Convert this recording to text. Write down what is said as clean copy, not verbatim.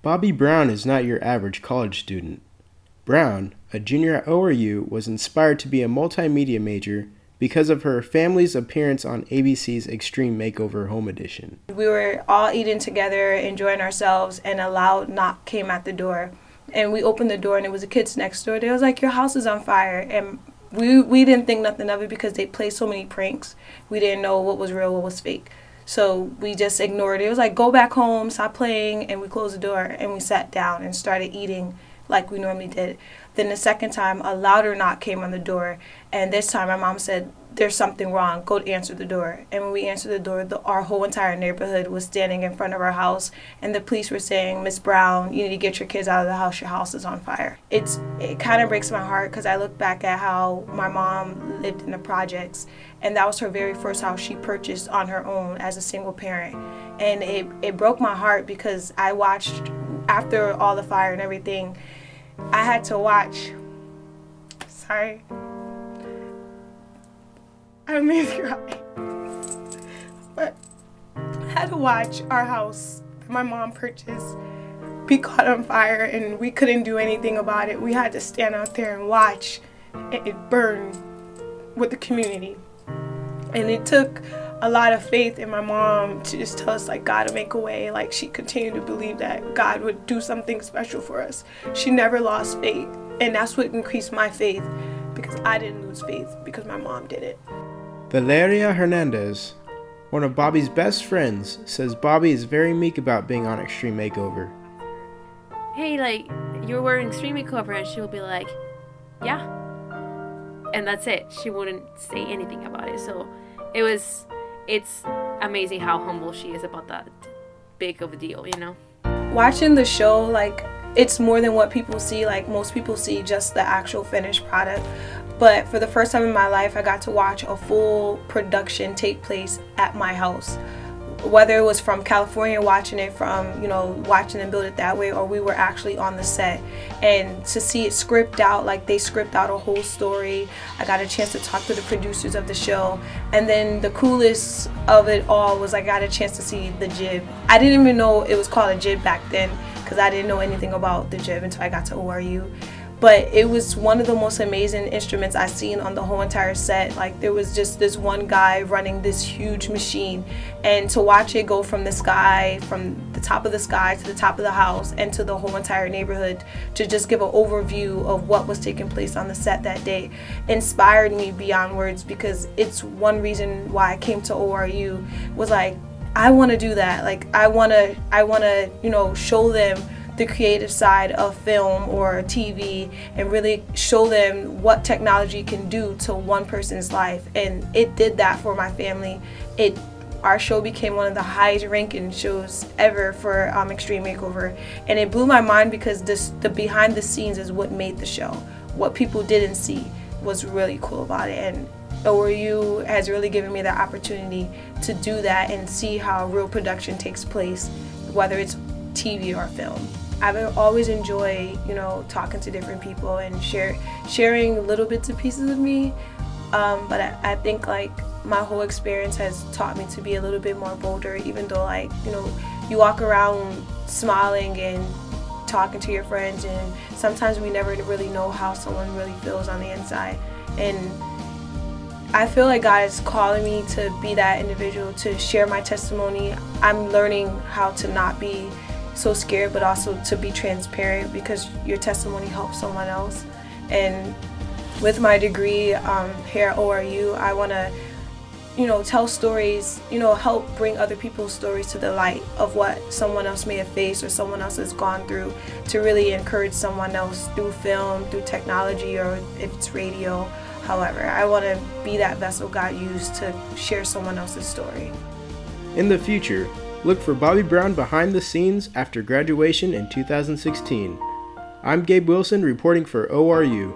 Bobbi Brown is not your average college student. Brown, a junior at ORU, was inspired to be a multimedia major because of her family's appearance on ABC's Extreme Makeover Home Edition. We were all eating together, enjoying ourselves, and a loud knock came at the door. And we opened the door, and it was the kids next door. They was like, "Your house is on fire." And we didn't think nothing of it because they played so many pranks. We didn't know what was real, what was fake. So we just ignored it. It was like, "Go back home, stop playing," and we closed the door and we sat down and started eating like we normally did. Then the second time, a louder knock came on the door, and this time my mom said, "There's something wrong, go answer the door." And when we answered the door, our whole entire neighborhood was standing in front of our house, and the police were saying, "Miss Brown, you need to get your kids out of the house, your house is on fire." It kind of breaks my heart because I look back at how my mom lived in the projects, and that was her very first house she purchased on her own as a single parent. And it broke my heart because I watched, after all the fire and everything, I had to watch, sorry, I made me cry, but I had to watch our house that my mom purchased be caught on fire, and we couldn't do anything about it. We had to stand out there and watch it burn with the community. And it took a lot of faith in my mom to just tell us, like, God would make a way. Like, she continued to believe that God would do something special for us. She never lost faith, and that's what increased my faith, because I didn't lose faith because my mom did it. Valeria Hernandez, one of Bobbi's best friends, says Bobbi is very meek about being on Extreme Makeover. "Hey, like, you're wearing Extreme Makeover," and she'll be like, "Yeah." And that's it. She wouldn't say anything about it. So it's amazing how humble she is about that big of a deal, you know? Watching the show, like, it's more than what people see. Like, most people see just the actual finished product. But for the first time in my life, I got to watch a full production take place at my house. Whether it was from California, watching it from, you know, watching them build it that way, or we were actually on the set. And to see it script out, like they script out a whole story. I got a chance to talk to the producers of the show. And then the coolest of it all was I got a chance to see the jib. I didn't even know it was called a jib back then because I didn't know anything about the jib until I got to ORU. But it was one of the most amazing instruments I've seen on the whole entire set. Like, there was just this one guy running this huge machine, and to watch it go from the sky, from the top of the sky to the top of the house and to the whole entire neighborhood, to just give an overview of what was taking place on the set that day, inspired me beyond words, because it's one reason why I came to ORU. Was like, I want to do that. Like, I want to, you know, show them the creative side of film or TV and really show them what technology can do to one person's life. And it did that for my family. Our show became one of the highest ranking shows ever for Extreme Makeover. And it blew my mind because the behind the scenes is what made the show. What people didn't see was really cool about it. And ORU has really given me the opportunity to do that and see how real production takes place, whether it's TV or film. I've always enjoyed, you know, talking to different people and sharing little bits and pieces of me. But I think, like, my whole experience has taught me to be a little bit more bolder, even though, like, you know, you walk around smiling and talking to your friends, and sometimes we never really know how someone really feels on the inside. And I feel like God is calling me to be that individual, to share my testimony. I'm learning how to not be so scared, but also to be transparent, because your testimony helps someone else. And with my degree here at ORU, I want to, you know, tell stories, you know, help bring other people's stories to the light of what someone else may have faced or someone else has gone through, to really encourage someone else through film, through technology, or if it's radio. However, I want to be that vessel God used to share someone else's story. In the future, look for Bobbi Brown behind the scenes after graduation in 2016. I'm Gabe Wilson reporting for ORU.